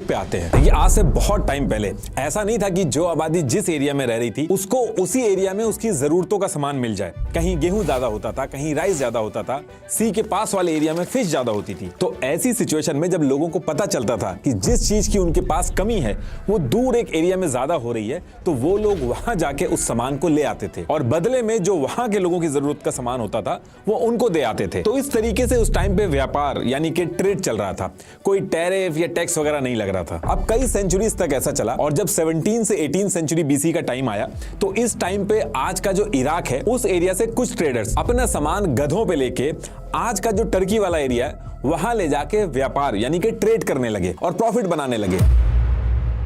पे आते हैं। देखिए आज से बहुत टाइम पहले ऐसा नहीं था कि जो आबादी जिस एरिया में रह रही थी उसको उसी एरिया में उसकी जरूरतों का सामान मिल जाए। कहीं गेहूं ज्यादा होता था, कहीं राइस ज्यादा होता था, सी के पास वाले एरिया में फिश ज्यादा होती थी। तो ऐसी सिचुएशन में जब लोगों को पता चलता था कि जिस चीज की उनके पास कमी है वो दूर एक एरिया में ज्यादा हो रही है, तो वो लोग वहां जाके उस सामान को ले आते थे और बदले में जो वहां के लोगों की जरूरत का सामान होता था वो उनको दे आते थे। तो इस तरीके से उस टाइम पे व्यापार यानी कि ट्रेड चल रहा था, कोई टैरिफ या टैक्स वगैरह नहीं लग रहा था। अब कई सेंचुरीज तक ऐसा चला और जब 17 से 18 सेंचुरी बीसी का टाइम आया तो इस टाइम पे आज का जो इराक है उस एरिया से कुछ ट्रेडर्स अपना सामान गधों पे लेके आज का जो टर्की वाला एरिया है वहां ले जाके व्यापार यानी कि ट्रेड करने लगे और प्रॉफिट बनाने लगे।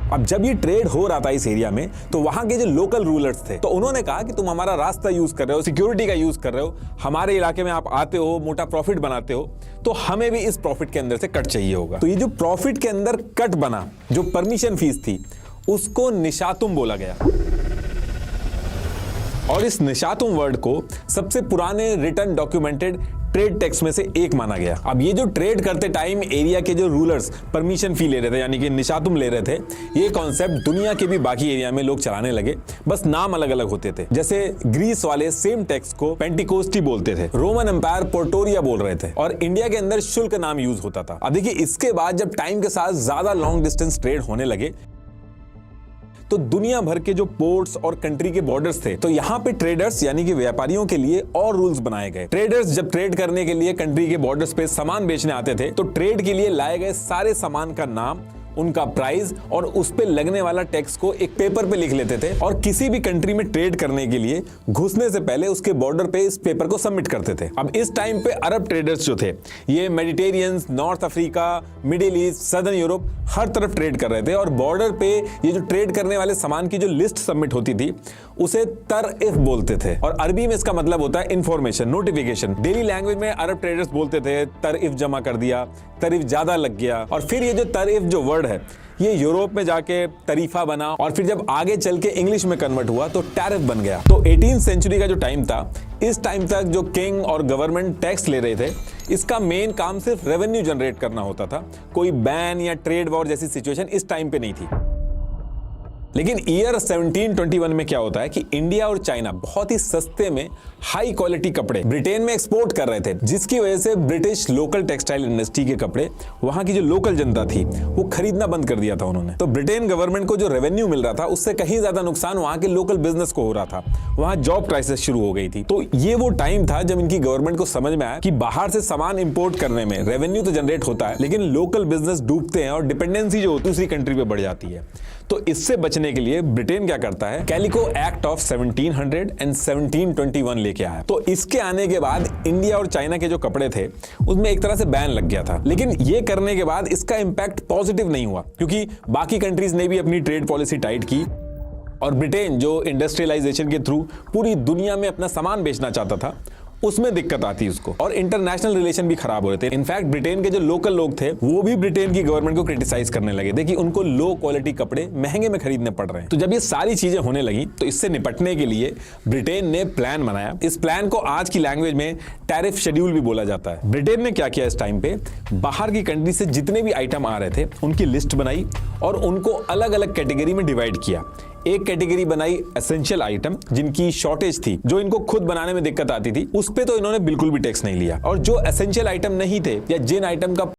अब जब ये ट्रेड हो रहा था इस एरिया में तो वहां के जो लोकल रूलर्स थे तो उन्होंने कहा कि तुम हमारा रास्ता यूज कर रहे हो, सिक्योरिटी का यूज कर रहे हो, हमारे इलाके में आप आते हो, मोटा प्रॉफिट बनाते हो, तो हमें भी इस प्रॉफिट के अंदर से कट चाहिए होगा। तो ये जो प्रॉफिट के अंदर कट बना, जो परमिशन फीस थी, उसको निशातुम बोला गया। और इस निशातुम वर्ड को सबसे पुराने रिटन डॉक्यूमेंटेड ट्रेड टैक्स में से एक माना गया। अब ये जो ट्रेड करते टाइम एरिया के जो रूलर्स परमिशन फी ले रहे थे यानी कि निशातुम ले रहे थे, ये कॉन्सेप्ट दुनिया के भी बाकी एरिया में लोग चलाने लगे, बस नाम अलग अलग होते थे। जैसे ग्रीस वाले सेम टैक्स को पेंटिकोस्टी बोलते थे, रोमन एम्पायर पोर्टोरिया बोल रहे थे और इंडिया के अंदर शुल्क नाम यूज होता था। अब देखिए इसके बाद जब टाइम के साथ ज्यादा लॉन्ग डिस्टेंस ट्रेड होने लगे तो दुनिया भर के जो पोर्ट्स और कंट्री के बॉर्डर्स थे तो यहाँ पे ट्रेडर्स यानी कि व्यापारियों के लिए और रूल्स बनाए गए। ट्रेडर्स जब ट्रेड करने के लिए कंट्री के बॉर्डर्स पे सामान बेचने आते थे तो ट्रेड के लिए लाए गए सारे सामान का नाम, उनका प्राइस और उस पे लगने वाला टैक्स को एक पेपर पे लिख लेते थे और किसी भी कंट्री में ट्रेड करने के लिए घुसने से पहले उसके बॉर्डर पे इस पेपर को सबमिट करते थे। अब इस टाइम पे अरब ट्रेडर्स जो थे ये Mediterraneans, North Africa, Middle East, southern Europe हर तरफ ट्रेड कर रहे थे और बॉर्डर पे ये जो ट्रेड करने वाले सामान की जो लिस्ट सबमिट होती थी उसे तरइफ बोलते थे और अरबी में इसका मतलब होता है इंफॉर्मेशन, नोटिफिकेशन। डेली लैंग्वेज में अरब ट्रेडर्स बोलते थे तरइफ जमा कर दिया, तरइफ ज्यादा लग गया। और फिर ये जो तरइफ जो वर्ड है ये यूरोप में जाके तरीफा बना और फिर जब आगे चल के इंग्लिश में कन्वर्ट हुआ तो टैरिफ बन गया। तो 18th सेंचुरी का जो टाइम था, इस टाइम तक जो किंग और गवर्नमेंट टैक्स ले रहे थे इसका मेन काम सिर्फ रेवेन्यू जनरेट करना होता था। कोई बैन या ट्रेड वॉर जैसी सिचुएशन इस टाइम पे नहीं थी। लेकिन ईयर 1721 में क्या होता है कि इंडिया और चाइना बहुत ही सस्ते में हाई क्वालिटी कपड़े ब्रिटेन में एक्सपोर्ट कर रहे थे, जिसकी वजह से ब्रिटिश लोकल टेक्सटाइल इंडस्ट्री के कपड़े वहां की जो लोकल जनता थी वो खरीदना बंद कर दिया था उन्होंने। तो ब्रिटेन गवर्नमेंट को जो रेवेन्यू मिल रहा था उससे कहीं ज्यादा नुकसान वहां के लोकल बिजनेस को हो रहा था। वहां जॉब क्राइसिस शुरू हो गई थी। तो ये वो टाइम था जब इनकी गवर्नमेंट को समझ में आया कि बाहर से सामान इंपोर्ट करने में रेवेन्यू तो जनरेट होता है लेकिन लोकल बिजनेस डूबते हैं और डिपेंडेंसी जो दूसरी कंट्री पे बढ़ जाती है। तो इससे बचने के लिए ब्रिटेन क्या करता है, कैलिको एक्ट ऑफ 1700 एंड 1721 लेके आया। तो इसके आने के बाद इंडिया और चाइना के जो कपड़े थे उसमें एक तरह से बैन लग गया था। लेकिन ये करने के बाद इसका इंपैक्ट पॉजिटिव नहीं हुआ क्योंकि बाकी कंट्रीज ने भी अपनी ट्रेड पॉलिसी टाइट की और ब्रिटेन जो इंडस्ट्रियलाइजेशन के थ्रू पूरी दुनिया में अपना सामान बेचना चाहता था उसमें दिक्कत आती उसको और इंटरनेशनल रिलेशन भी खराब हो रहे थे। इनफैक्ट ब्रिटेन के जो लोकल लोग थे वो भी ब्रिटेन की गवर्नमेंट को क्रिटिसाइज करने लगे थे कि उनको लो क्वालिटी कपड़े महंगे में खरीदने पड़ रहे हैं। तो जब ये सारी चीजें होने लगी तो इससे निपटने के लिए ब्रिटेन ने प्लान बनाया। इस प्लान को आज की लैंग्वेज में टैरिफ शेड्यूल भी बोला जाता है। ब्रिटेन ने क्या किया, इस टाइम पे बाहर की कंट्री से जितने भी आइटम आ रहे थे उनकी लिस्ट बनाई और उनको अलग अलग कैटेगरी में डिवाइड किया। एक कैटेगरी बनाई एसेंशियल आइटम जिनकी शॉर्टेज थी, जो इनको खुद बनाने में दिक्कत आती थी, उस पे तो इन्होंने बिल्कुल भी टैक्स नहीं लिया। और जो एसेंशियल आइटम नहीं थे या जिन आइटम का